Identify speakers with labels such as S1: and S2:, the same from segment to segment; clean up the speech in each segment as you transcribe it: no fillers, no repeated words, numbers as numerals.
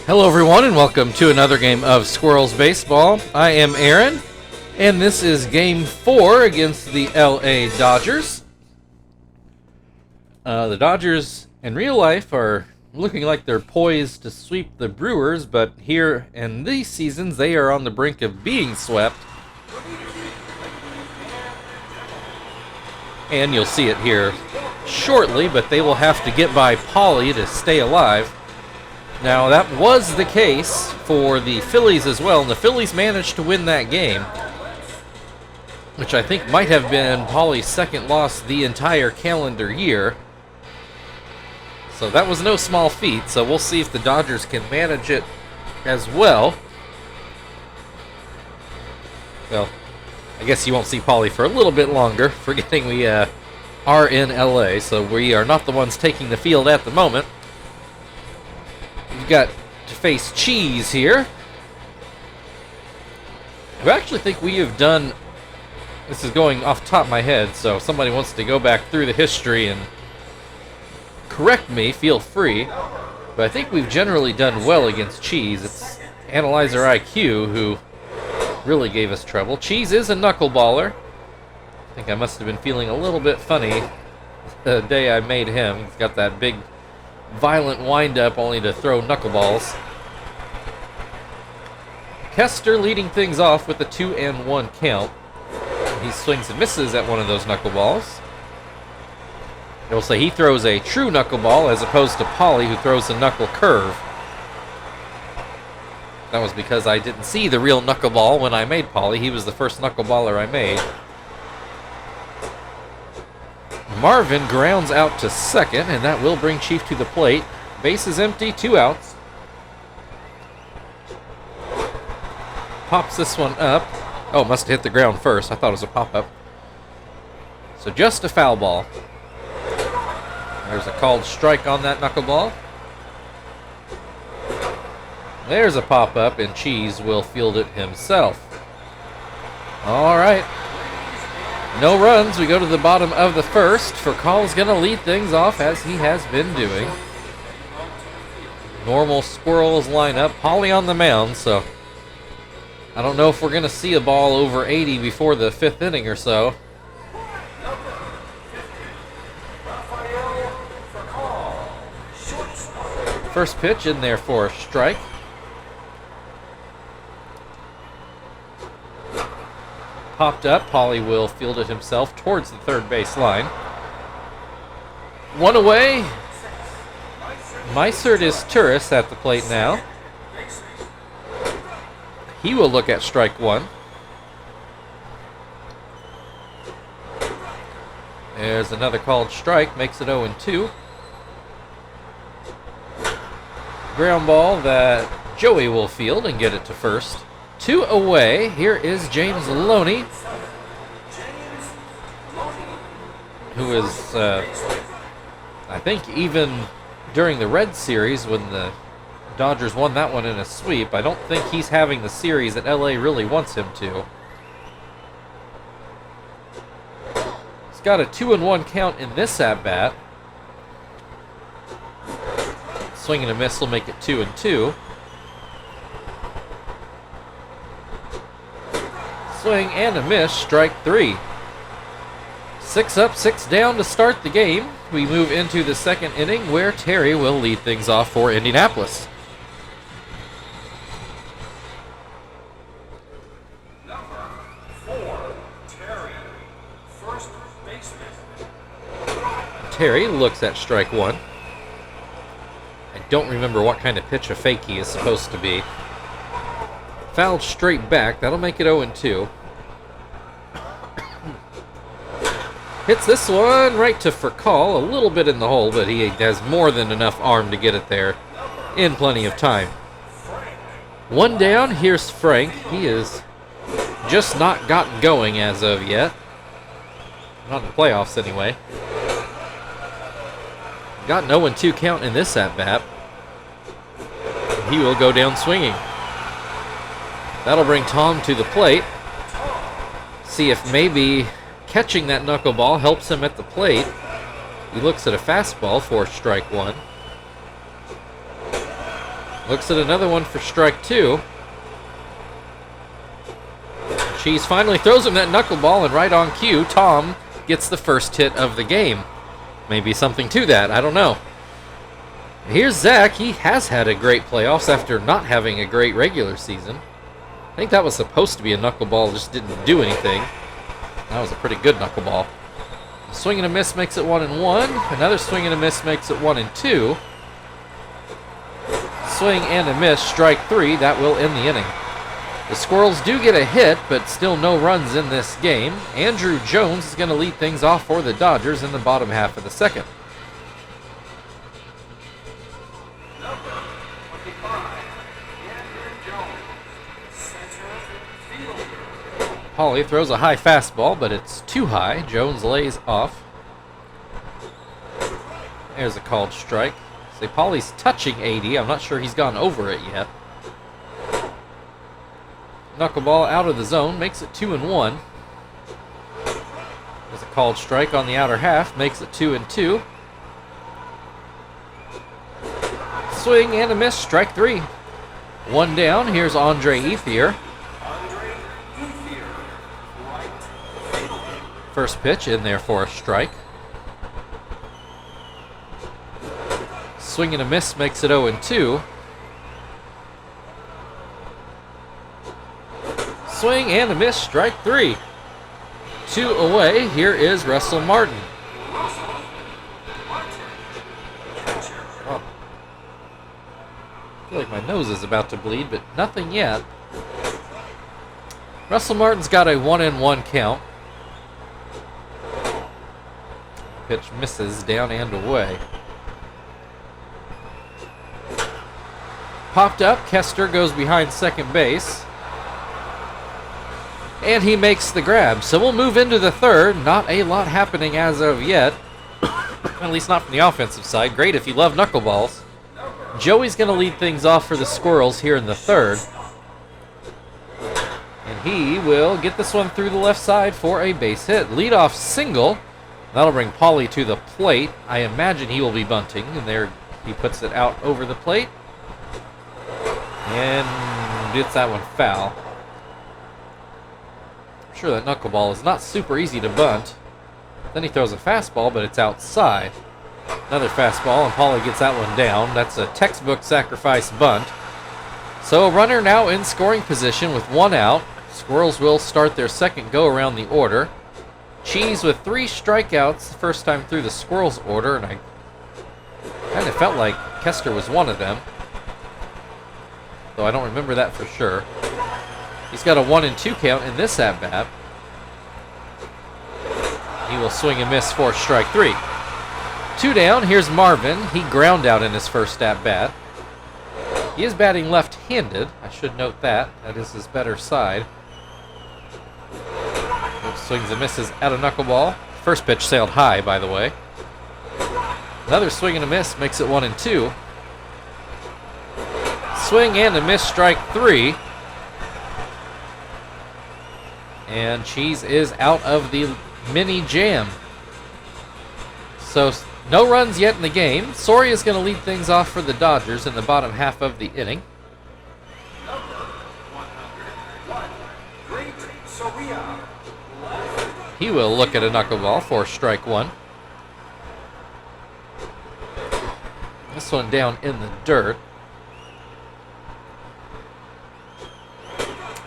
S1: Hello everyone and welcome to another game of Squirrels Baseball. I am Aaron and this is game 4 against the LA Dodgers. The Dodgers in real life are looking like they're poised to sweep the Brewers, but here in these seasons they are on the brink of being swept. And you'll see it here shortly, but they will have to get by Pauly to stay alive. Now, that was the case for the Phillies as well, and the Phillies managed to win that game, which I think might have been Pauly's second loss the entire calendar year. So that was no small feat, so we'll see if the Dodgers can manage it as well. Well, I guess you won't see Pauly for a little bit longer, forgetting we are in LA, so we are not the ones taking the field at the moment. We've got to face Cheese here. I actually think we have done, this is going off the top of my head, so if somebody wants to go back through the history and correct me, feel free. But I think we've generally done well against Cheese. It's Analyzer IQ who really gave us trouble. Cheese is a knuckleballer. I think I must have been feeling a little bit funny the day I made him. He's got that big violent wind-up only to throw knuckleballs. Kester leading things off with a 2-1 count. He swings and misses at one of those knuckleballs. I will say he throws a true knuckleball as opposed to Pauly, who throws a knuckle curve. That was because I didn't see the real knuckleball when I made Pauly. He was the first knuckleballer I made. Marvin grounds out to second, and that will bring Chief to the plate. Base is empty, 2 outs. Pops this one up. Oh, must have hit the ground first. I thought it was a pop-up. So just a foul ball. There's a called strike on that knuckleball. There's a pop-up, and Cheese will field it himself. All right. No runs. We go to the bottom of the first. Furcall's going to lead things off as he has been doing. Normal Squirrels lineup. Pauly on the mound, so I don't know if we're going to see a ball over 80 before the 5th inning or so. First pitch in there for a strike. Popped up. Pauly will field it himself towards the third base line. One away. Meisert is Turris at the plate now. He will look at strike one. There's another called strike. Makes it 0-2. Ground ball that Joey will field and get it to first. 2 away. Here is James Loney, who is, I think, even during the Red Series when the Dodgers won that one in a sweep, I don't think he's having the series that LA really wants him to. He's got a 2-1 count in this at-bat. Swing and a miss will make it 2-2. Swing and a miss, strike 3. 6 up, 6 down to start the game. We move into the second inning where Terry will lead things off for Indianapolis.
S2: Number 4, Terry, first baseman.
S1: Terry looks at strike 1. I don't remember what kind of pitch a fakie is supposed to be. Fouled straight back. That'll make it 0-2. Hits this one right to Furcall. A little bit in the hole, but he has more than enough arm to get it there in plenty of time. One down. Here's Frank. He is just not gotten going as of yet. Not in the playoffs, anyway. Got an 0-2 count in this at-bat. He will go down swinging. That'll bring Tom to the plate. See if maybe catching that knuckleball helps him at the plate. He looks at a fastball for strike 1. Looks at another one for strike 2. Cheese finally throws him that knuckleball, and right on cue, Tom gets the first hit of the game. Maybe something to that, I don't know. Here's Zach. He has had a great playoffs after not having a great regular season. I think that was supposed to be a knuckleball, just didn't do anything. That was a pretty good knuckleball. A swing and a miss makes it 1-1. Another swing and a miss makes it 1-2. Swing and a miss, strike 3. That will end the inning. The Squirrels do get a hit, but still no runs in this game. Andrew Jones is going to lead things off for the Dodgers in the bottom half of the second.
S2: Number 25, Andrew Jones, center fielder.
S1: Pauly throws a high fastball, but it's too high. Jones lays off. There's a called strike. Say Pauly's touching 80. I'm not sure he's gone over it yet. Knuckleball out of the zone, makes it 2-1. There's a called strike on the outer half, makes it 2-2. Swing and a miss, strike 3. One down, here's Andre Ethier.
S2: Andre Ethier, right fielder.
S1: First pitch in there for a strike. Swing and a miss makes it 0-2. Swing and a miss, strike 3. 2 away, here is Russell Martin. Oh. I feel like my nose is about to bleed, but nothing yet. Russell Martin's got a 1-1 count. Pitch misses, down and away. Popped up, Kester goes behind second base. And he makes the grab. So we'll move into the third. Not a lot happening as of yet. At least not from the offensive side. Great if you love knuckleballs. Joey's going to lead things off for the Squirrels here in the third. And he will get this one through the left side for a base hit. Leadoff single. That'll bring Pauly to the plate. I imagine he will be bunting. And there he puts it out over the plate. And gets that one foul. Sure, that knuckleball is not super easy to bunt. Then he throws a fastball, but it's outside. Another fastball, and Pauly gets that one down. That's a textbook sacrifice bunt. So a runner now in scoring position with 1 out. Squirrels will start their second go around the order. Cheese with 3 strikeouts the first time through the Squirrels order, and I kind of felt like Kester was one of them. Though I don't remember that for sure. He's got a 1-2 count in this at-bat. He will swing and miss for strike 3. 2 down, here's Marvin. He ground out in his first at-bat. He is batting left-handed. I should note that. That is his better side. Swings and misses at a knuckleball. First pitch sailed high, by the way. Another swing and a miss makes it 1-2. Swing and a miss, strike 3. And Cheese is out of the mini jam. So no runs yet in the game. Soria is going to lead things off for the Dodgers in the bottom half of the inning.
S2: Number 101, Great Soria.
S1: He will look at a knuckleball for strike 1. This one down in the dirt.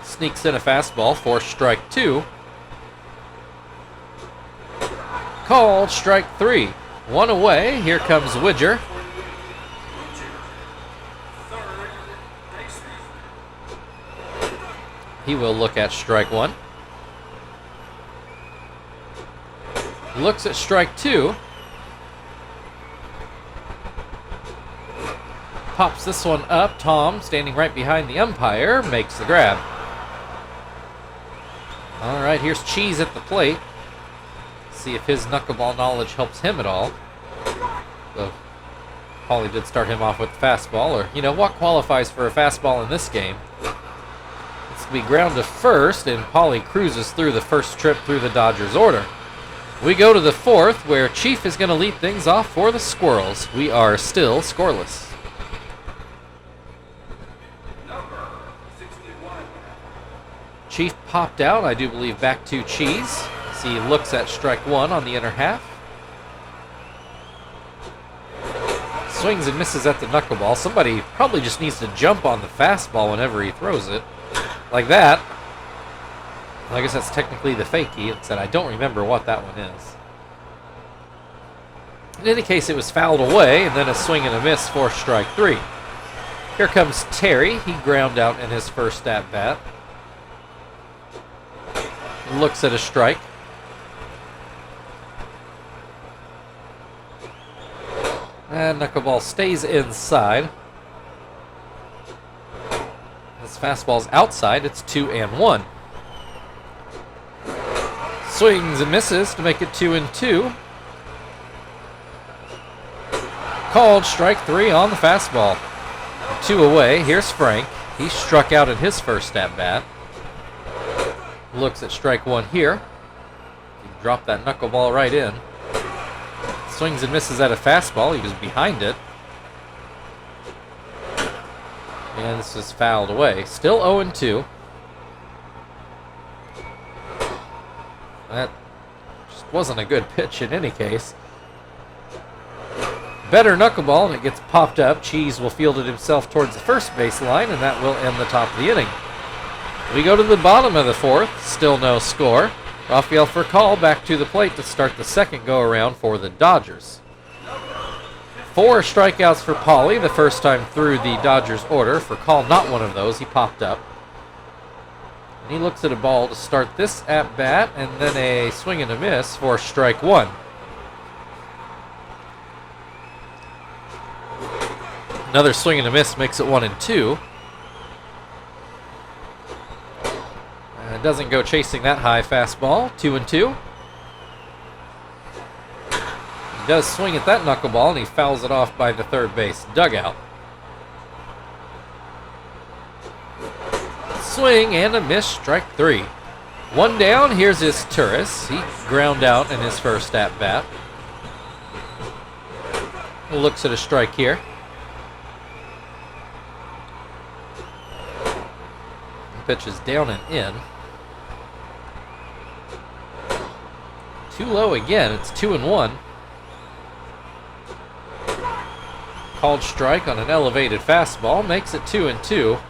S1: Sneaks in a fastball for strike 2. Called strike 3. 1 away. Here comes Widger.
S2: Third baseman.
S1: He will look at strike 1. Looks at strike 2. Pops this one up. Tom, standing right behind the umpire, makes the grab. All right, here's Cheese at the plate. See if his knuckleball knowledge helps him at all. So, Pauly did start him off with the fastball, or, you know, what qualifies for a fastball in this game? It's to be ground to first, and Pauly cruises through the first trip through the Dodgers order. We go to the fourth, where Chief is going to lead things off for the Squirrels. We are still scoreless. Chief popped out, I do believe, back to Cheese. As he looks at strike one on the inner half. Swings and misses at the knuckleball. Somebody probably just needs to jump on the fastball whenever he throws it. Like that. I guess that's technically the fakie. Except I don't remember what that one is. In any case, it was fouled away, and then a swing and a miss for strike three. Here comes Terry. He ground out in his first at-bat. Looks at a strike. And knuckleball stays inside. This fastball's outside. It's 2-1. Swings and misses to make it 2-2. Called strike three on the fastball. 2 away. Here's Frank. He struck out in his first at-bat. Looks at strike one here. He dropped that knuckleball right in. Swings and misses at a fastball. He was behind it. And this is fouled away. Still 0-2. That just wasn't a good pitch in any case. Better knuckleball, and it gets popped up. Cheese will field it himself towards the first base line, and that will end the top of the inning. We go to the bottom of the fourth. Still no score. Rafael Furcal back to the plate to start the second go-around for the Dodgers. 4 strikeouts for Pauly, the first time through the Dodgers order. Furcal not one of those. He popped up. And he looks at a ball to start this at-bat, and then a swing and a miss for strike one. Another swing and a miss makes it 1-2. And doesn't go chasing that high fastball. 2-2. He does swing at that knuckleball, and he fouls it off by the third base dugout. Swing and a miss, strike three. One down, here's his Turris. He ground out in his first at-bat. Looks at a strike here. Pitch is down and in. Too low again. It's 2-1. Called strike on an elevated fastball. Makes it 2-2.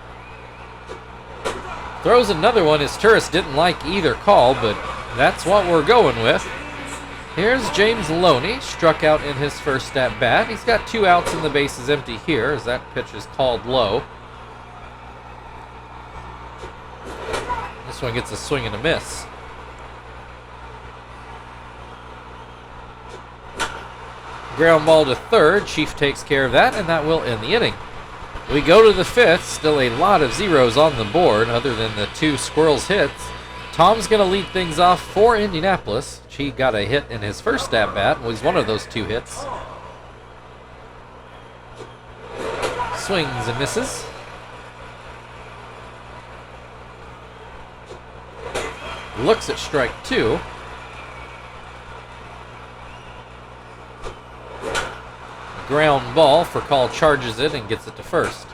S1: Throws another one. His Turris didn't like either call, but that's what we're going with. Here's James Loney. Struck out in his first at-bat. He's got 2 outs and the base is empty here as that pitch is called low. This one gets a swing and a miss. Ground ball to third. Chief takes care of that, and that will end the inning. We go to the fifth. Still a lot of zeros on the board other than the 2 Squirrels hits. Tom's going to lead things off for Indianapolis. He got a hit in his first at-bat. Well, he's one of those 2 hits. Swings and misses. Looks at strike 2. Ground ball. Furcal charges it and gets it to first.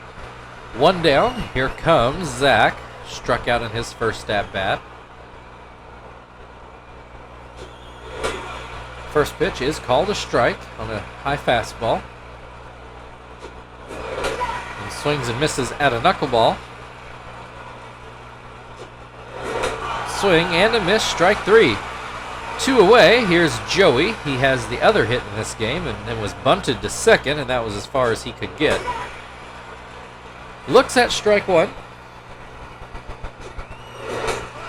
S1: One down. Here comes Zach. Struck out in his first at-bat. First pitch is called a strike on a high fastball. And swings and misses at a knuckleball. Swing and a miss, strike 3. 2 away. Here's Joey. He has the other hit in this game and then was bunted to second, and that was as far as he could get. Looks at strike 1.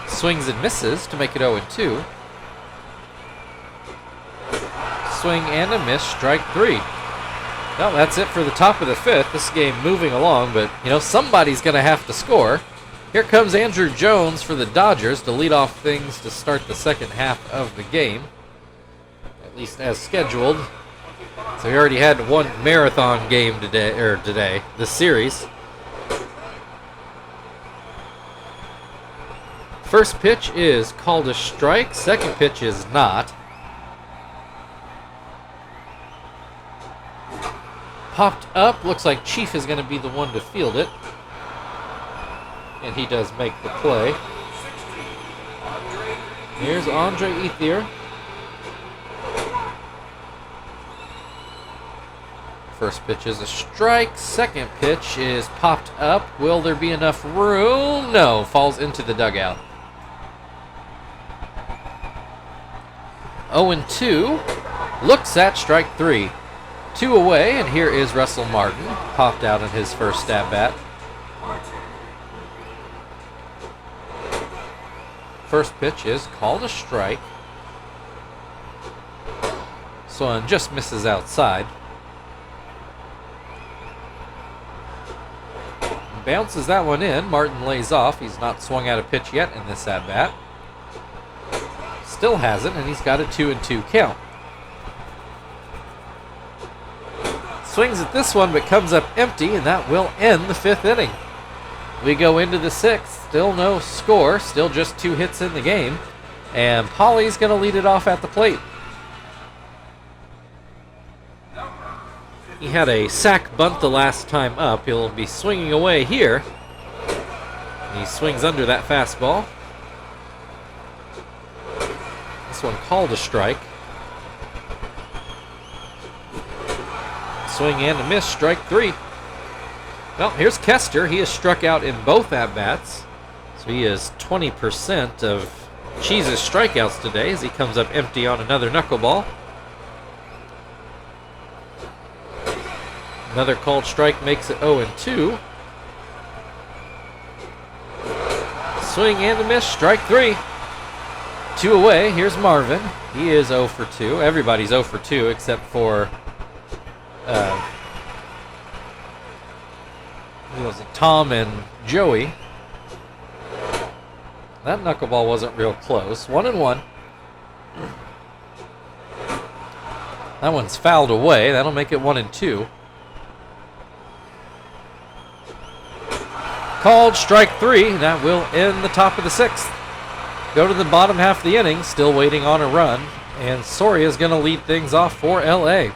S1: Swings and misses to make it 0-2. Swing and a miss, strike 3. Well, that's it for the top of the fifth. This game moving along, but, somebody's going to have to score. Here comes Andrew Jones for the Dodgers to lead off things to start the second half of the game, at least as scheduled. So we already had one marathon game today, this series. First pitch is called a strike. Second pitch is not. Popped up. Looks like Chief is going to be the one to field it. And he does make the play. Here's Andre Ethier. First pitch is a strike. Second pitch is popped up. Will there be enough room? No, falls into the dugout. 0-2. Looks at strike 3. 2 away, and here is Russell Martin. Popped out in his first at-bat. First pitch is called a strike. This one just misses outside. Bounces that one in. Martin lays off. He's not swung at a pitch yet in this at-bat. Still hasn't, and he's got a 2-2 count. Swings at this one, but comes up empty, and that will end the 5th inning. We go into the 6th. Still no score. Still just 2 hits in the game. And Polly's going to lead it off at the plate. He had a sac bunt the last time up. He'll be swinging away here. He swings under that fastball. This one called a strike. Swing and a miss, strike 3. Well, here's Kester. He has struck out in both at-bats. So he is 20% of Cheese's strikeouts today as he comes up empty on another knuckleball. Another called strike makes it 0-2. Swing and a miss, strike 3. 2 away, here's Marvin. He is 0 for 2. Everybody's 0 for 2 except for who was it? Tom and Joey. That knuckleball wasn't real close. 1-1. That one's fouled away. That'll make it 1-2. Called strike 3. That will end the top of the 6th. Go to the bottom half of the inning, still waiting on a run. And Soria is going to lead things off for LA.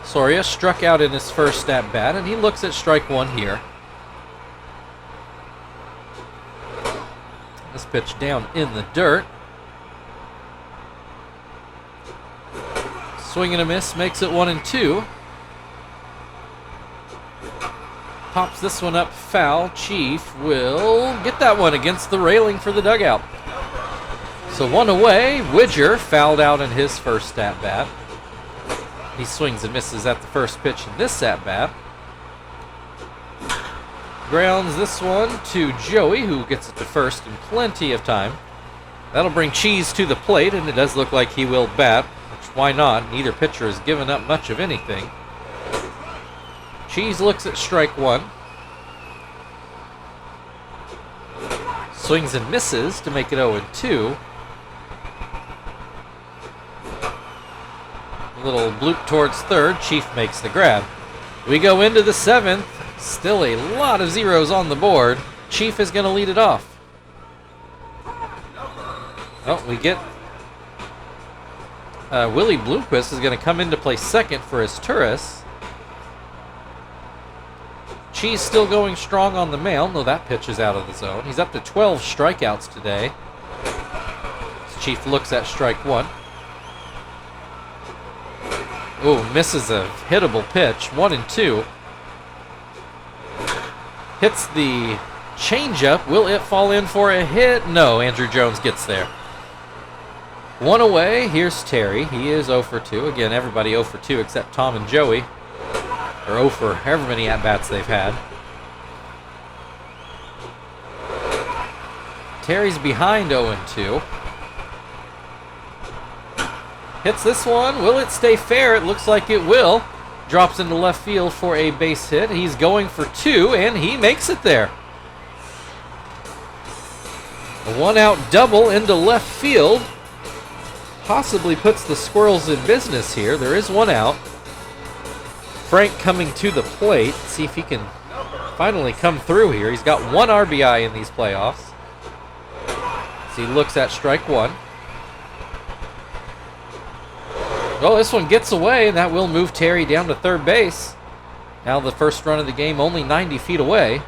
S1: Soria struck out in his first at-bat, and he looks at strike 1 here. This pitch down in the dirt. Swing and a miss makes it 1-2. Pops this one up foul. Chief will get that one against the railing for the dugout. So 1 away. Widger fouled out in his first at-bat. He swings and misses at the first pitch in this at-bat. Grounds this one to Joey, who gets it to first in plenty of time. That'll bring Cheese to the plate, and it does look like he will bat. Why not? Neither pitcher has given up much of anything. Cheese looks at strike 1. Swings and misses to make it 0-2. A little bloop towards third. Chief makes the grab. We go into the 7th. Still a lot of zeros on the board. Chief is going to lead it off. Oh, we get Willie Bloomquist is going to come in to play second for his Turris. Cheese still going strong on the mound, though that pitch is out of the zone. He's up to 12 strikeouts today. Chief looks at strike 1. Ooh, misses a hittable pitch. 1-2. Hits the changeup. Will it fall in for a hit? No, Andrew Jones gets there. 1 away. Here's Terry. He is 0 for 2. Again, everybody 0 for 2 except Tom and Joey. Or 0 for however many at-bats they've had. Terry's behind 0-2. Hits this one. Will it stay fair? It looks like it will. Drops into left field for a base hit. He's going for 2, and he makes it there. A 1-out double into left field. Possibly puts the Squirrels in business here. There is 1 out. Frank coming to the plate. See if he can finally come through here. He's got 1 RBI in these playoffs. So he looks at strike 1. Oh, this one gets away, and that will move Terry down to third base. Now the first run of the game only 90 feet away.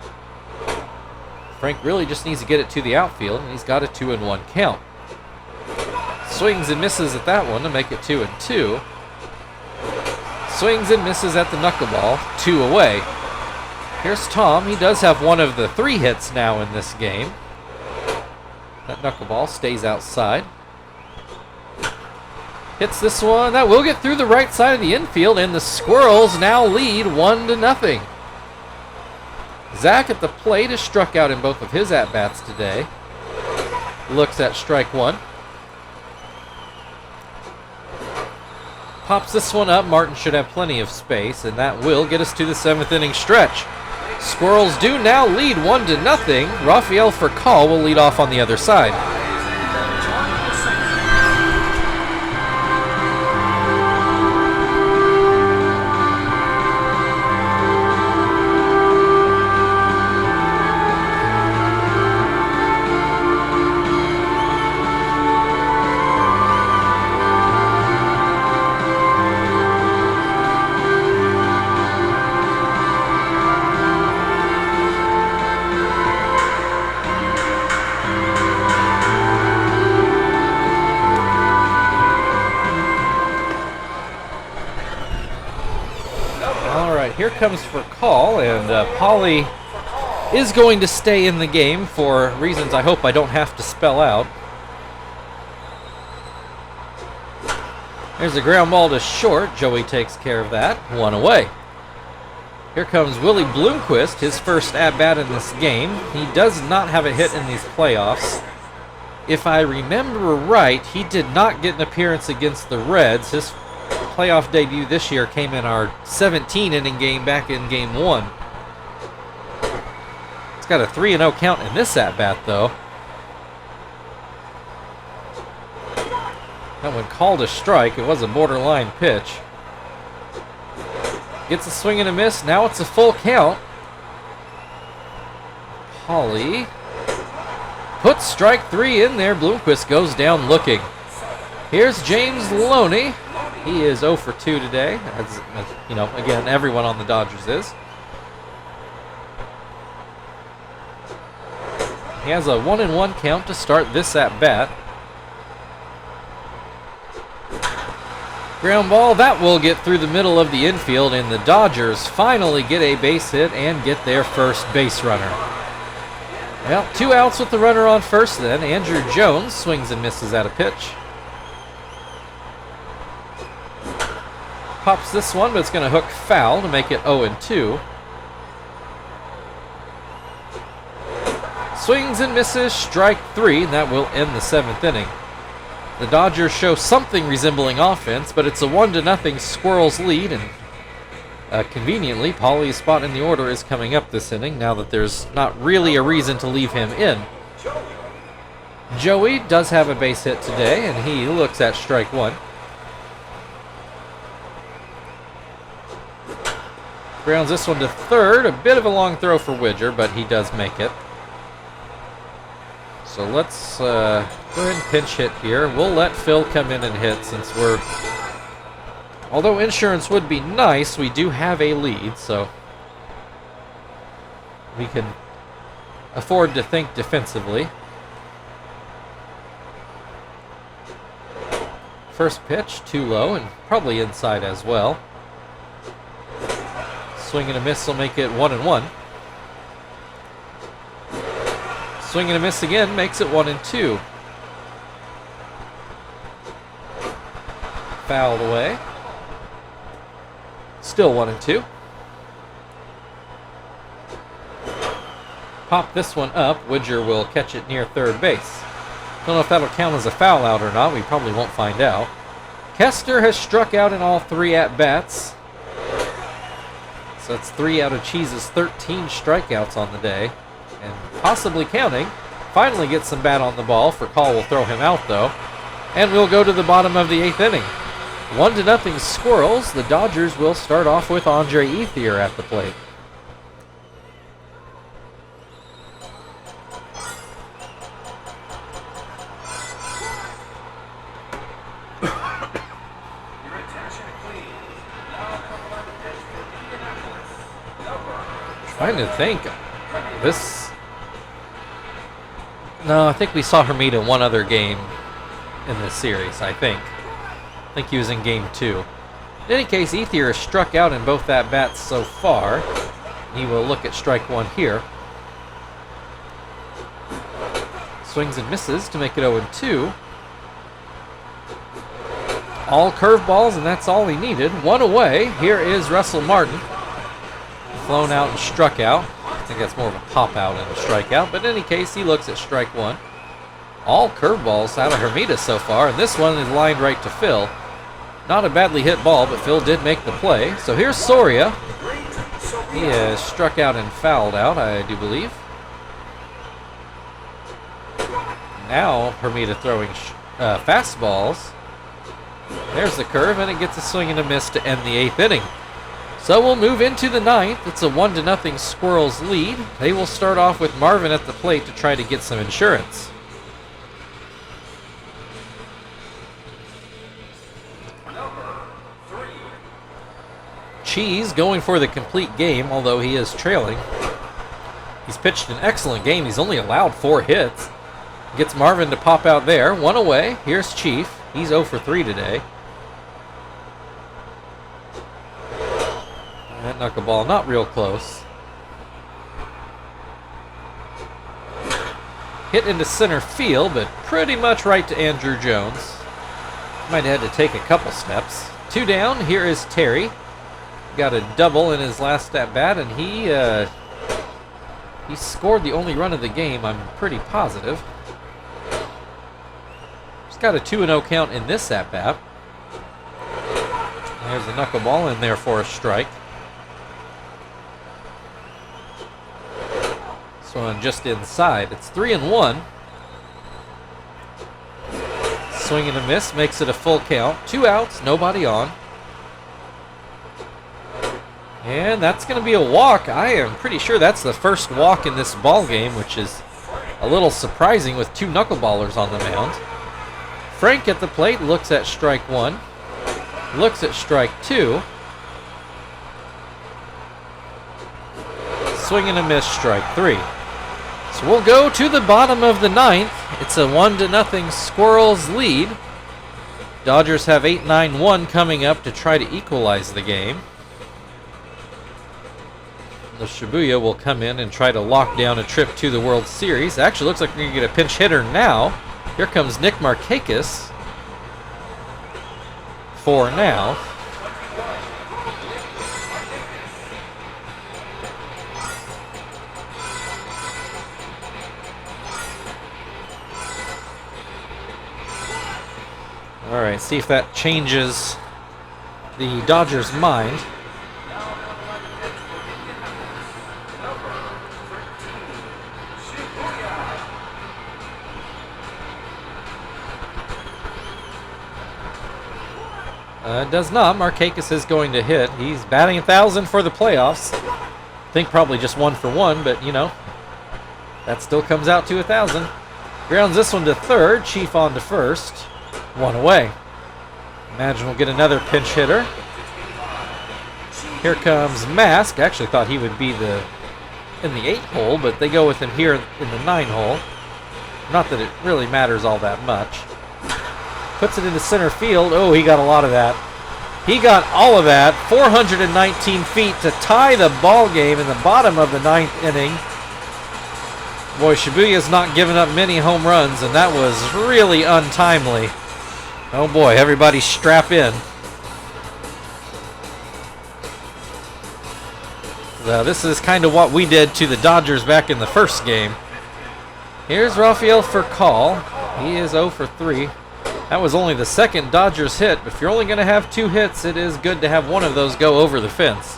S1: Frank really just needs to get it to the outfield, and he's got a 2-1 count. Swings and misses at that one to make it 2-2. Swings and misses at the knuckleball, 2 away. Here's Tom. He does have one of the 3 hits now in this game. That knuckleball stays outside. Hits this one. That will get through the right side of the infield, and the Squirrels now lead 1-0. Zach at the plate is struck out in both of his at-bats today. Looks at strike one. Pops this one up. Martin should have plenty of space, and that will get us to the 7th inning stretch. Squirrels do now lead 1-0. Rafael Furcal will lead off on the other side. Here comes Furcal, and Polly is going to stay in the game for reasons I hope I don't have to spell out. There's a ground ball to short. Joey takes care of that. 1 away. Here comes Willie Bloomquist, his first at-bat in this game. He does not have a hit in these playoffs. If I remember right, he did not get an appearance against the Reds. His playoff debut this year came in our 17-inning game back in Game 1. It's got a 3-0 count in this at-bat, though. That one called a strike. It was a borderline pitch. Gets a swing and a miss. Now it's a full count. Polly puts strike 3 in there. Bloomquist goes down looking. Here's James Loney. He is 0 for 2 today, as you know, again, everyone on the Dodgers is. He has a 1-1 count to start this at-bat. Ground ball, that will get through the middle of the infield, and the Dodgers finally get a base hit and get their first base runner. Well, 2 outs with the runner on first then. Andrew Jones swings and misses at a pitch. Pops this one, but it's going to hook foul to make it 0-2. Swings and misses, strike 3, and that will end the 7th inning. The Dodgers show something resembling offense, but it's a 1-0 Squirrels lead, and conveniently, Pauly's spot in the order is coming up this inning now that there's not really a reason to leave him in. Joey does have a base hit today, and he looks at strike 1. Grounds this one to third. A bit of a long throw for Widger, but he does make it. So let's go ahead and pinch hit here. We'll let Phil come in and hit since we're... Although insurance would be nice, we do have a lead, so we can afford to think defensively. First pitch, too low, and probably inside as well. Swing and a miss will make it 1-1. Swing and a miss again makes it 1-2. Fouled away. Still 1-2. Pop this one up. Widger will catch it near third base. Don't know if that'll count as a foul out or not. We probably won't find out. Kester has struck out in all 3 at-bats. So that's 3 out of Cheese's 13 strikeouts on the day. And possibly counting. Finally gets some bat on the ball. Furcal will throw him out, though. And we'll go to the bottom of the 8th inning. 1-0 Squirrels. The Dodgers will start off with Andre Ethier at the plate.
S2: Your
S1: Trying to think. This. No, I think we saw Hermida one other game in this series, I think. I think he was in game 2. In any case, Ethier has struck out in both at-bats so far. He will look at strike 1 here. Swings and misses to make it 0-2. All curveballs, and that's all he needed. 1 away. Here is Russell Martin. Flown out and struck out. I think that's more of a pop out than a strikeout, but in any case, he looks at strike 1. All curveballs out of Hermida so far, and this one is lined right to Phil. Not a badly hit ball, but Phil did make the play. So here's Soria. He has struck out and fouled out, I do believe. Now Hermida throwing fastballs. There's the curve, and it gets a swing and a miss to end the 8th inning. So we'll move into the 9th. It's a 1-0 Squirrels lead. They will start off with Marvin at the plate to try to get some insurance. Cheese going for the complete game, although he is trailing. He's pitched an excellent game. He's only allowed 4 hits. Gets Marvin to pop out there. 1 away. Here's Chief. He's 0 for 3 today. That knuckleball not real close. Hit into center field, but pretty much right to Andrew Jones. Might have had to take a couple steps. 2 down. Here is Terry. Got a double in his last at-bat, and he scored the only run of the game, I'm pretty positive. He's got a 2-0 count in this at-bat. There's a knuckleball in there for a strike. This one just inside. It's 3-1. Swing and a miss makes it a full count. 2 outs, nobody on. And that's going to be a walk. I am pretty sure that's the first walk in this ball game, which is a little surprising with 2 knuckleballers on the mound. Frank at the plate looks at strike 1, looks at strike 2. Swing and a miss, strike 3. So we'll go to the bottom of the 9th. It's a 1-0 Squirrels lead. Dodgers have 8-9-1 coming up to try to equalize the game. The Shibuya will come in and try to lock down a trip to the World Series. Actually, looks like we're going to get a pinch hitter now. Here comes Nick Markakis for now. All right, see if that changes the Dodgers' mind. Does not. Markakis is going to hit. He's batting 1,000 for the playoffs. I think probably just 1 for 1, but you know, that still comes out to 1,000. Grounds this one to third. Chief on to first. 1 away. Imagine we'll get another pinch hitter. Here comes Mask. I actually thought he would be in the 8th hole, but they go with him here in the 9 hole. Not that it really matters all that much. Puts it into center field. Oh, he got a lot of that. He got all of that. 419 feet to tie the ball game in the bottom of the 9th inning. Boy, Shibuya's not giving up many home runs, and that was really untimely. Oh boy, everybody strap in. So this is kind of what we did to the Dodgers back in the first game. Here's Rafael Furcal. He is 0 for 3. That was only the second Dodgers hit, but if you're only going to have 2 hits, it is good to have one of those go over the fence.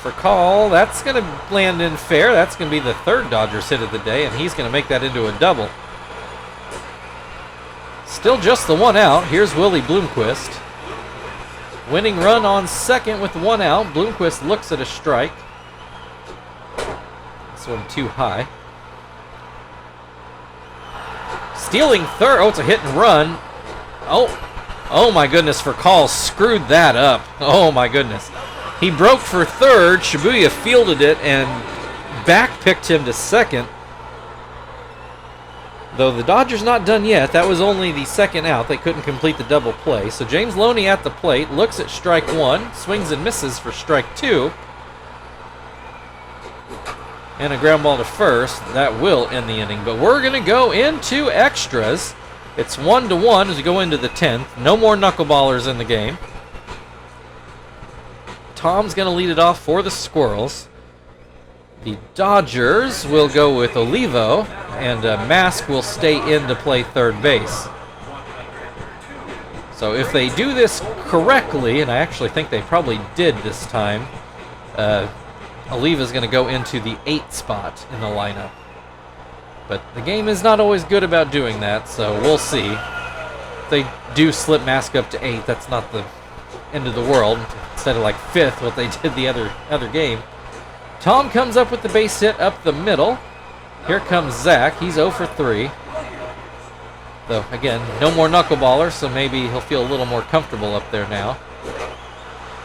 S1: Furcal, that's going to land in fair. That's going to be the 3rd Dodgers hit of the day, and he's going to make that into a double. Still just the 1 out. Here's Willie Bloomquist. Winning run on second with 1 out. Bloomquist looks at a strike. This one too high. Stealing third. Oh, it's a hit and run. Oh my goodness, Furcal screwed that up. Oh my goodness. He broke for third. Shibuya fielded it and back-picked him to second. Though the Dodgers not done yet. That was only the second out. They couldn't complete the double play. So James Loney at the plate, looks at strike one, swings and misses for strike two. And a ground ball to first. That will end the inning. But we're going to go into extras. It's 1-1 as we go into the 10th. No more knuckleballers in the game. Tom's going to lead it off for the Squirrels. The Dodgers will go with Olivo, and Mask will stay in to play third base. So if they do this correctly, and I actually think they probably did this time, Oliva's going to go into the 8th spot in the lineup. But the game is not always good about doing that, so we'll see. If they do slip Mask up to 8, that's not the end of the world. Instead of like 5th, what they did the other game. Tom comes up with the base hit up the middle. Here comes Zach. He's 0 for 3. Though, again, no more knuckleballer, so maybe he'll feel a little more comfortable up there now.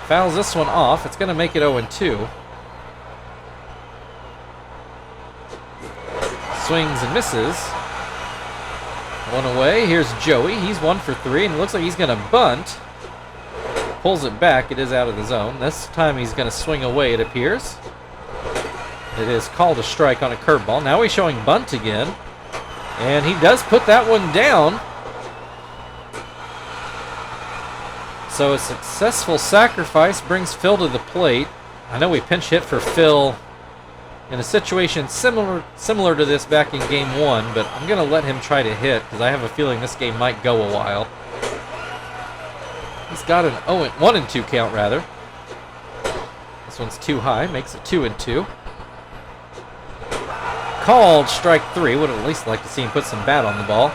S1: Fouls this one off. It's going to make it 0-2. Swings and misses. One away. Here's Joey. He's 1 for 3, and it looks like he's going to bunt. Pulls it back. It is out of the zone. This time he's going to swing away, it appears. It is called a strike on a curveball. Now he's showing bunt again. And he does put that one down. So a successful sacrifice brings Phil to the plate. I know we pinch hit for Phil in a situation similar to this back in game 1, but I'm going to let him try to hit because I have a feeling this game might go a while. He's got an 1-2 count, rather. This one's too high, makes it 2-2. Called strike 3. Would at least like to see him put some bat on the ball.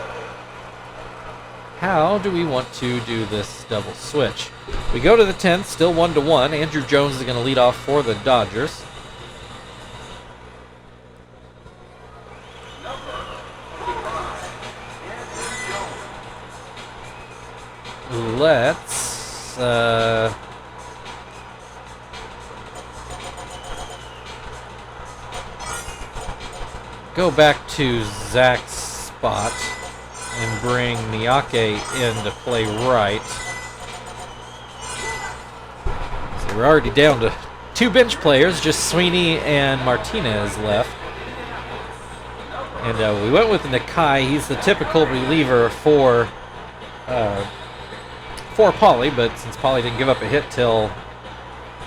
S1: How do we want to do this double switch? We go to the 10th, still 1-1. Andrew Jones is going to lead off for the Dodgers. Let's go back to Zach's spot and bring Miyake in to play right. So we're already down to 2 bench players, just Sweeney and Martinez left. And we went with Nakai. He's the typical reliever for Pauly, but since Pauly didn't give up a hit till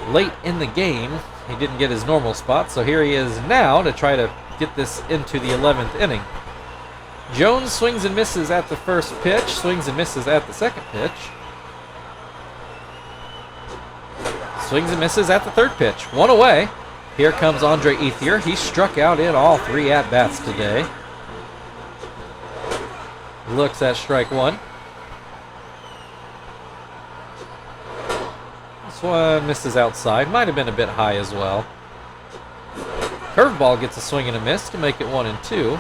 S1: late in the game, he didn't get his normal spot, so here he is now to try to get this into the 11th inning. Jones swings and misses at the first pitch, swings and misses at the second pitch. Swings and misses at the third pitch. One away. Here comes Andre Ethier. He struck out in all 3 at-bats today. Looks at strike 1. This one misses outside. Might have been a bit high as well. Curveball gets a swing and a miss to make it 1-2.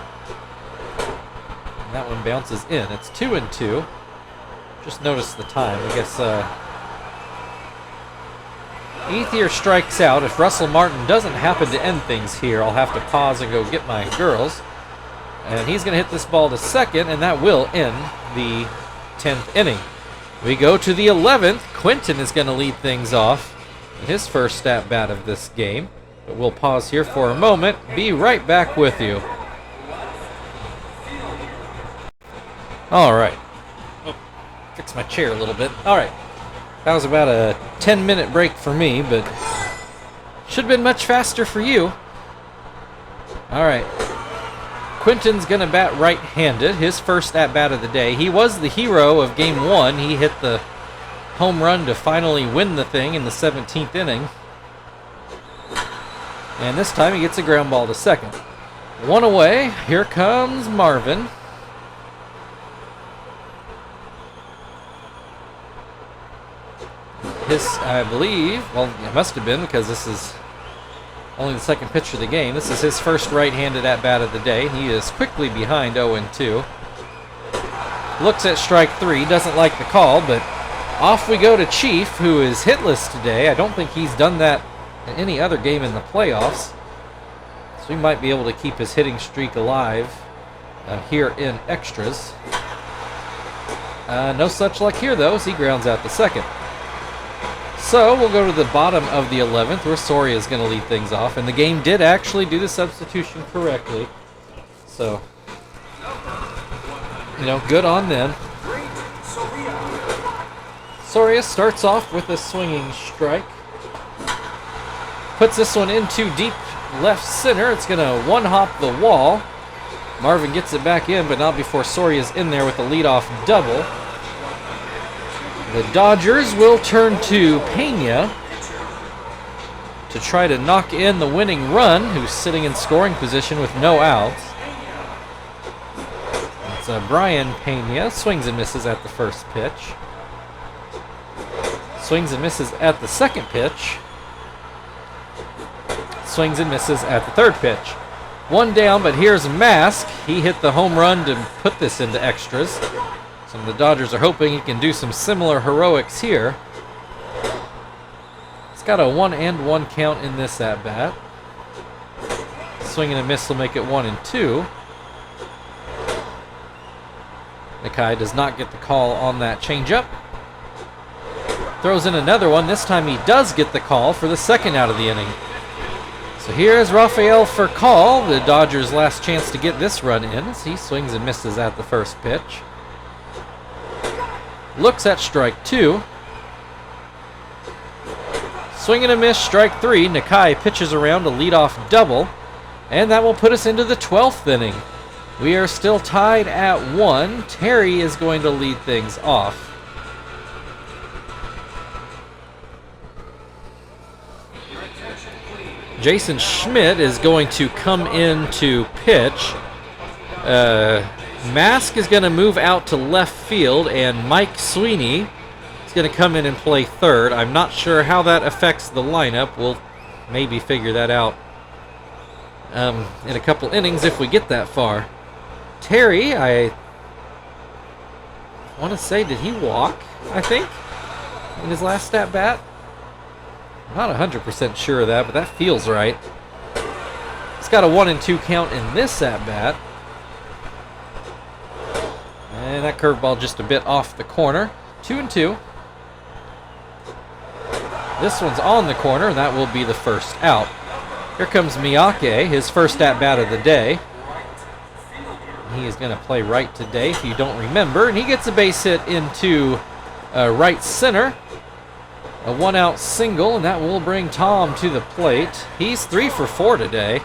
S1: And that one bounces in. It's 2-2. Just notice the time. I guess Ethier strikes out. If Russell Martin doesn't happen to end things here, I'll have to pause and go get my girls. And he's going to hit this ball to second, and that will end the 10th inning. We go to the 11th. Quinton is going to lead things off in his first at-bat of this game. But we'll pause here for a moment. Be right back with you. All right. Oh, fix my chair a little bit. All right. That was about a 10-minute break for me, but should have been much faster for you. All right. Quinton's going to bat right-handed, his first at-bat of the day. He was the hero of Game 1. He hit the home run to finally win the thing in the 17th inning. And this time he gets a ground ball to second. One away. Here comes Marvin. His, I believe, well, it must have been because this is only the second pitch of the game. This is his first right-handed at-bat of the day. He is quickly behind 0-2. Looks at strike 3. Doesn't like the call, but Off we go to Chief, who is hitless today. I don't think he's done that in any other game in the playoffs. So he might be able to keep his hitting streak alive here in extras. No such luck here, though, as he grounds out the second. So we'll go to the bottom of the 11th, where Soria is going to lead things off. And the game did actually do the substitution correctly. So, you know, good on them. Soria starts off with a swinging strike. Puts this one into deep left center. It's going to one-hop the wall. Marvin gets it back in, but not before Soria's in there with the leadoff double. The Dodgers will turn to Pena to try to knock in the winning run, who's sitting in scoring position with no outs. It's Brian Pena. Swings and misses at the first pitch. Swings and misses at the second pitch. Swings and misses at the third pitch. One down, but here's Mask. He hit the home run to put this into extras. Some of the Dodgers are hoping he can do some similar heroics here. He's got a 1-1 count in this at-bat. Swing and a miss will make it 1-2. Nakai does not get the call on that changeup. Throws in another one. This time he does get the call for the second out of the inning. So here is Rafael for call, the Dodgers' last chance to get this run in, as he swings and misses at the first pitch. Looks at strike two. Swing and a miss, strike three. Nakai pitches around a leadoff double, and that will put us into the 12th inning. We are still tied at 1. Terry is going to lead things off. Jason Schmidt is going to come in to pitch. Mask is going to move out to left field, and Mike Sweeney is going to come in and play third. I'm not sure how that affects the lineup. We'll maybe figure that out in a couple innings if we get that far. Terry, I want to say, did he walk, I think, in his last at-bat? Not 100% sure of that, but that feels right. He's got a 1-2 count in this at-bat. And that curveball just a bit off the corner. 2-2. This one's on the corner, and that will be the first out. Here comes Miyake, his first at-bat of the day. He is going to play right today, if you don't remember. And he gets a base hit into right center. A one-out single, and that will bring Tom to the plate. He's 3 for 4 today.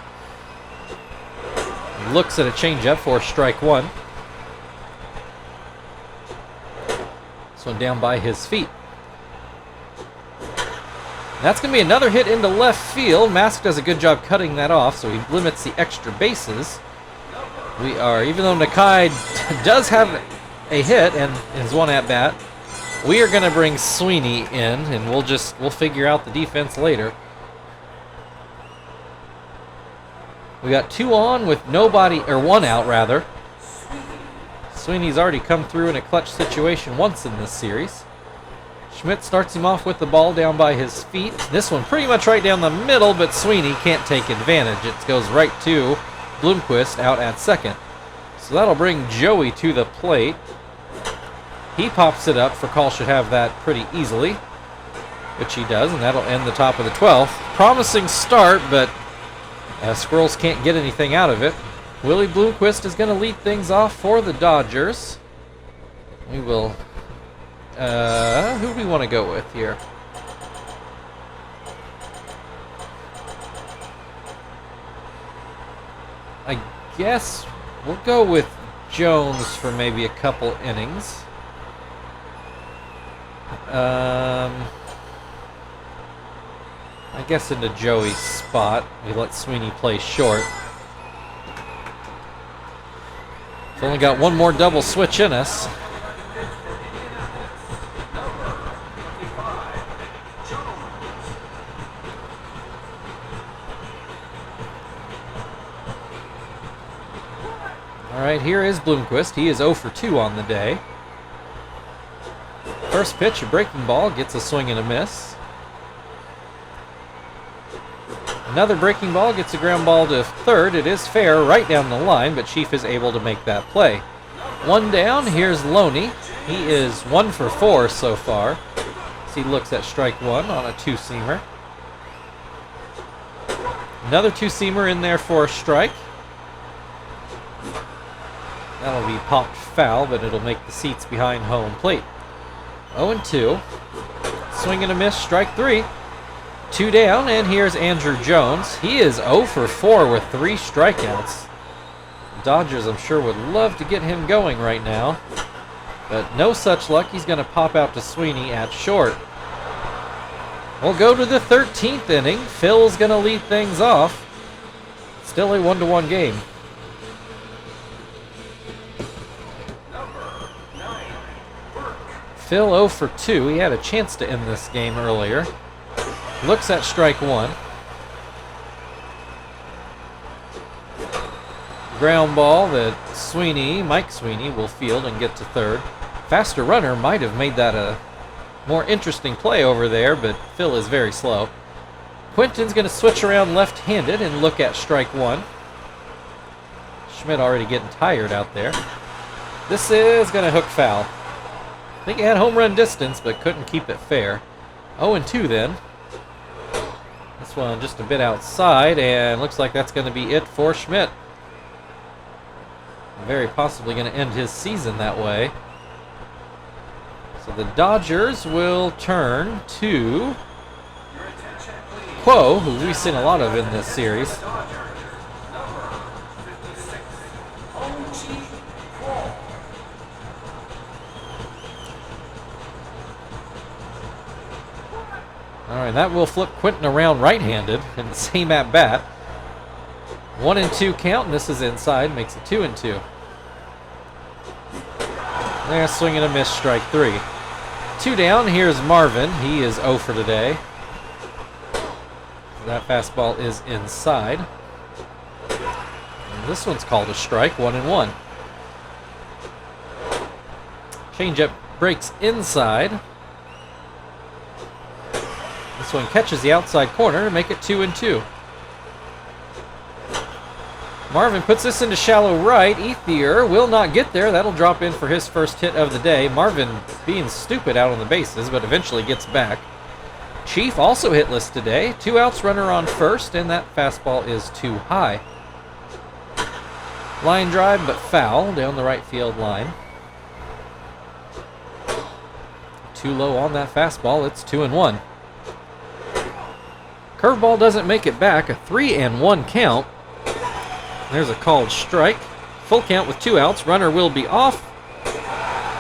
S1: Looks at a changeup for strike one. This one down by his feet. That's going to be another hit into left field. Mask does a good job cutting that off, so he limits the extra bases. We are, even though Nakai does have a hit and his one at-bat, we are going to bring Sweeney in, and we'll figure out the defense later. We got 2 on with nobody, or 1 out rather. Sweeney's already come through in a clutch situation once in this series. Schmidt starts him off with the ball down by his feet. This one pretty much right down the middle, but Sweeney can't take advantage. It goes right to Bloomquist out at second. So that'll bring Joey to the plate. He pops it up. For call should have that pretty easily, which he does, and that'll end the top of the 12th. Promising start, but Squirrels can't get anything out of it. Willie Bloomquist is going to lead things off for the Dodgers. We will... who do we want to go with here? I guess we'll go with Jones for maybe a couple innings. I guess into Joey's spot. We let Sweeney play short. We've only got one more double switch in us. All right, here is Bloomquist. He is 0 for 2 on the day. First pitch, a breaking ball, gets a swing and a miss. Another breaking ball, gets a ground ball to third. It is fair right down the line, but Chief is able to make that play. One down, here's Loney. He is 1 for 4 so far. As he looks at strike one on a two-seamer. Another two-seamer in there for a strike. That'll be popped foul, but it'll make the seats behind home plate. 0-2. Swing and a miss, strike three. 2 down, and here's Andrew Jones. He is 0 for 4 with 3 strikeouts. Dodgers, I'm sure, would love to get him going right now. But no such luck. He's going to pop out to Sweeney at short. We'll go to the 13th inning. Phil's going to lead things off. Still a 1-1 game. Phil 0 for 2. He had a chance to end this game earlier. Looks at strike one. Ground ball that Mike Sweeney, will field and get to third. Faster runner might have made that a more interesting play over there, but Phil is very slow. Quinton's going to switch around left-handed and look at strike one. Schmidt already getting tired out there. This is going to hook foul. I think he had home run distance, but couldn't keep it fair. 0-2 then. This one just a bit outside, and looks like that's going to be it for Schmidt. Very possibly going to end his season that way. So the Dodgers will turn to Quo, who we've seen a lot of in this series. All right, that will flip Quinton around right-handed in the same at-bat. 1-2 count, and this is inside, makes it 2-2. There's swing and a miss, strike three. 2 down, here's Marvin. He is 0 for today. That fastball is inside. And this one's called a strike, 1-1. Changeup breaks inside. This one catches the outside corner to make it 2-2. Marvin puts this into shallow right. Ethier will not get there. That'll drop in for his first hit of the day. Marvin being stupid out on the bases, but eventually gets back. Chief also hitless today. 2 outs, runner on first, and that fastball is too high. Line drive, but foul down the right field line. Too low on that fastball. It's 2-1. Curveball doesn't make it back. A 3-1 count. There's a called strike. Full count with 2 outs. Runner will be off.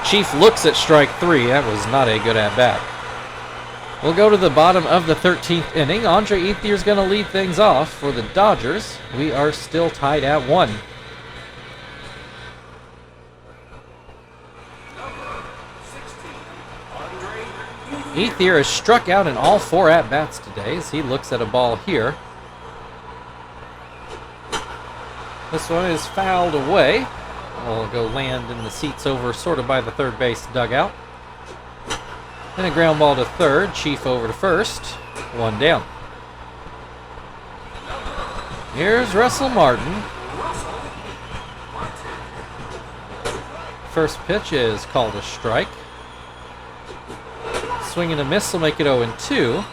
S1: Chief looks at strike 3. That was not a good at-bat. We'll go to the bottom of the 13th inning. Andre Ethier's going to lead things off for the Dodgers. We are still tied at 1. Ethier has struck out in all 4 at-bats today as he looks at a ball here. This one is fouled away. Will go land in the seats over sort of by the third base dugout. Then a ground ball to third. Chief over to first. 1 down. Here's Russell Martin. First pitch is called a strike. Swing and a miss will make it 0-2.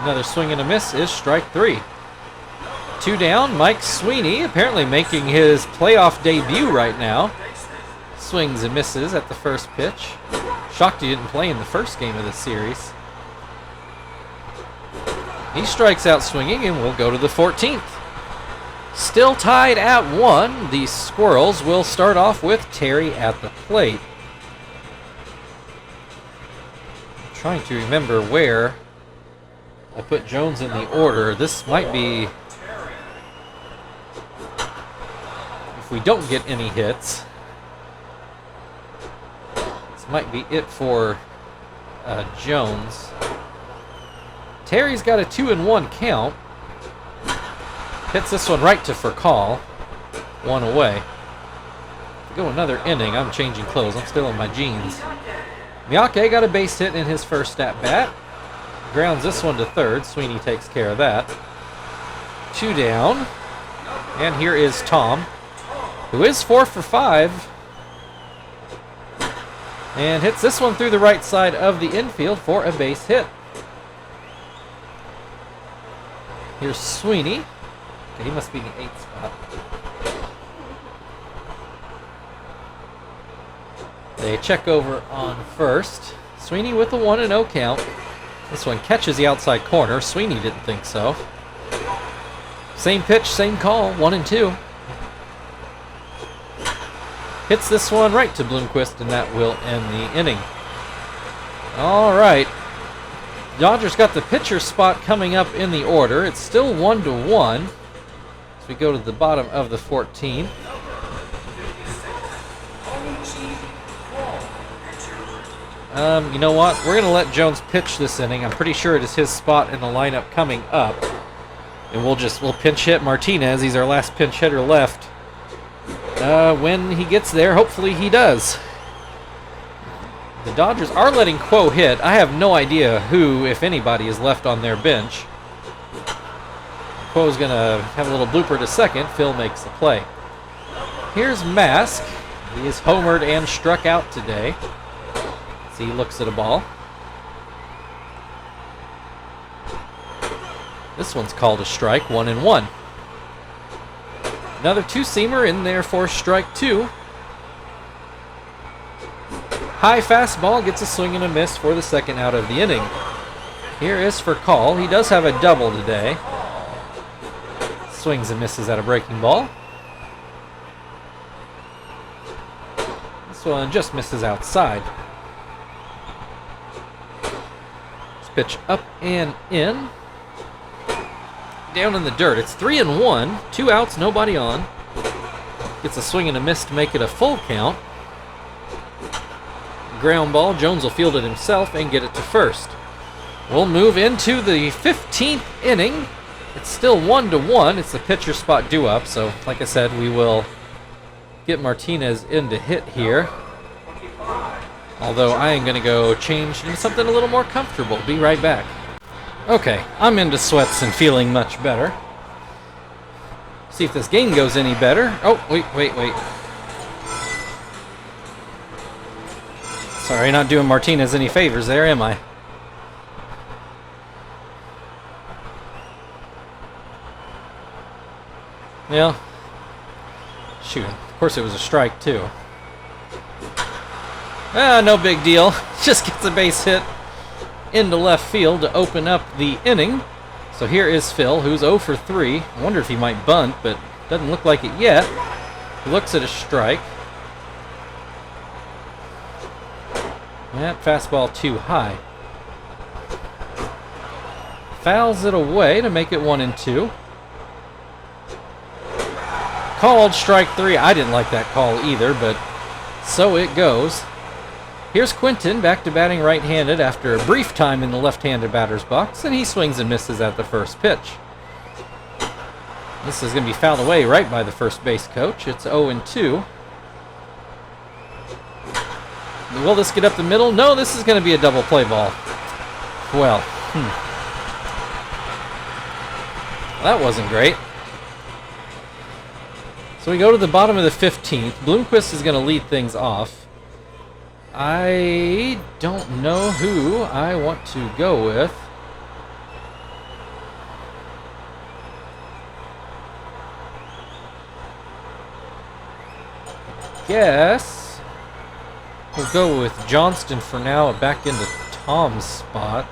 S1: Another swing and a miss is strike 3. 2 down, Mike Sweeney apparently making his playoff debut right now. Swings and misses at the first pitch. Shocked he didn't play in the first game of the series. He strikes out swinging, and we'll go to the 14th. Still tied at 1. The Squirrels will start off with Terry at the plate. I'm trying to remember where I put Jones in the order. This might be, if we don't get any hits, this might be it for Jones. Terry's got a 2-1 count. Hits this one right to for call. 1 away. To go another inning, I'm changing clothes. I'm still in my jeans. Miyake got a base hit in his first at-bat. Grounds this one to third. Sweeney takes care of that. 2 down. And here is Tom, who is 4 for 5. And hits this one through the right side of the infield for a base hit. Here's Sweeney. Okay, he must be in the 8th spot. They check over on first. Sweeney with a 1-0 count. This one catches the outside corner. Sweeney didn't think so. Same pitch, same call, 1-2. Hits this one right to Bloomquist, and that will end the inning. All right. Dodgers got the pitcher spot coming up in the order. It's still 1-1 as we go to the bottom of the 14th. You know what? We're going to let Jones pitch this inning. I'm pretty sure it is his spot in the lineup coming up. And we'll pinch hit Martinez. He's our last pinch hitter left. When he gets there, hopefully he does. The Dodgers are letting Quo hit. I have no idea who, if anybody, is left on their bench. Quo's going to have a little blooper to second. Phil makes the play. Here's Mask. He is homered and struck out today. He looks at a ball. This one's called a strike, 1-1. Another two-seamer in there for strike 2. High fastball gets a swing and a miss for the second out of the inning. Here is for Call. He does have a double today. Swings and misses at a breaking ball. This one just misses outside. Pitch up and in. Down in the dirt. It's 3-1. 2 outs, nobody on. Gets a swing and a miss to make it a full count. Ground ball. Jones will field it himself and get it to first. We'll move into the 15th inning. It's still 1-1. It's the pitcher spot due up. So, like I said, we will get Martinez in to hit here. Although I am going to go change into something a little more comfortable. Be right back. Okay, I'm into sweats and feeling much better. See if this game goes any better. Oh, wait. Sorry, not doing Martinez any favors there, am I? Yeah. Shoot, of course it was a strike, too. No big deal. Just gets a base hit into left field to open up the inning. So here is Phil, who's 0 for 3. I wonder if he might bunt, but doesn't look like it yet. He looks at a strike. That fastball too high. Fouls it away to make it 1-2. Called strike 3. I didn't like that call either, but so it goes. Here's Quinton back to batting right-handed after a brief time in the left-handed batter's box, and he swings and misses at the first pitch. This is going to be fouled away right by the first base coach. It's 0-2. Will this get up the middle? No, this is going to be a double play ball. Well, that wasn't great. So we go to the bottom of the 15th. Bloomquist is going to lead things off. I don't know who I want to go with. Guess we'll go with Johnston for now, back into Tom's spot.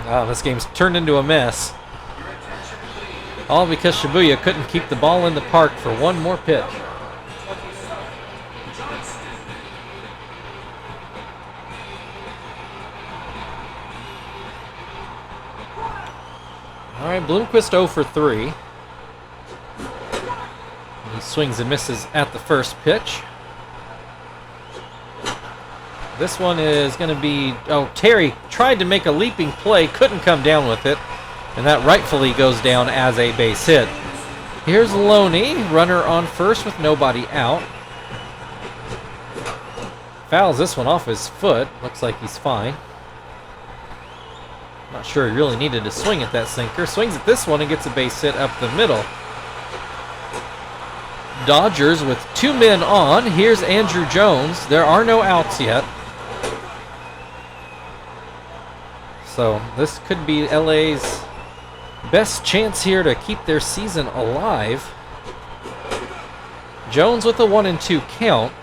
S1: Wow, this game's turned into a mess. All because Shibuya couldn't keep the ball in the park for one more pitch. All right, Bloomquist 0 for 3. He swings and misses at the first pitch. This one is going to be... Oh, Terry tried to make a leaping play, couldn't come down with it, and that rightfully goes down as a base hit. Here's Loney, runner on first with nobody out. Fouls this one off his foot. Looks like he's fine. Not sure he really needed to swing at that sinker. Swings at this one and gets a base hit up the middle. Dodgers with 2 men on. Here's Andrew Jones. There are no outs yet. So this could be LA's best chance here to keep their season alive. Jones with a 1-2 count.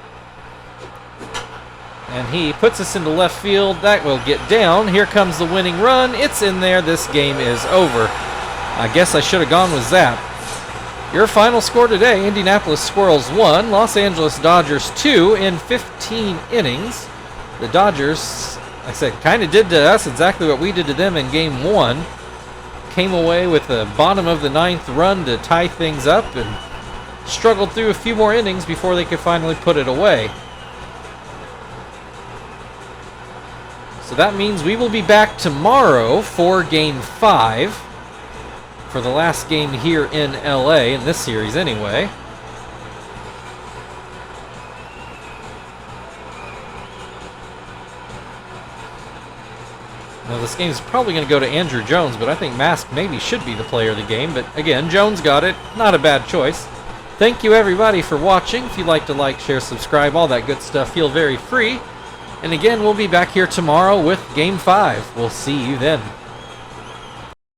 S1: And he puts us into left field. That will get down. Here comes the winning run. It's in there. This game is over. I guess I should have gone with Zap. Your final score today, Indianapolis Squirrels 1, Los Angeles Dodgers 2 in 15 innings. The Dodgers, like I said, kind of did to us exactly what we did to them in Game 1. Came away with the bottom of the 9th run to tie things up and struggled through a few more innings before they could finally put it away. So that means we will be back tomorrow for Game 5 for the last game here in LA, in this series anyway. Now this game is probably going to go to Andrew Jones, but I think Mask maybe should be the player of the game. But again, Jones got it. Not a bad choice. Thank you everybody for watching. If you'd like to like, share, subscribe, all that good stuff, feel very free. And again, we'll be back here tomorrow with Game 5. We'll see you then.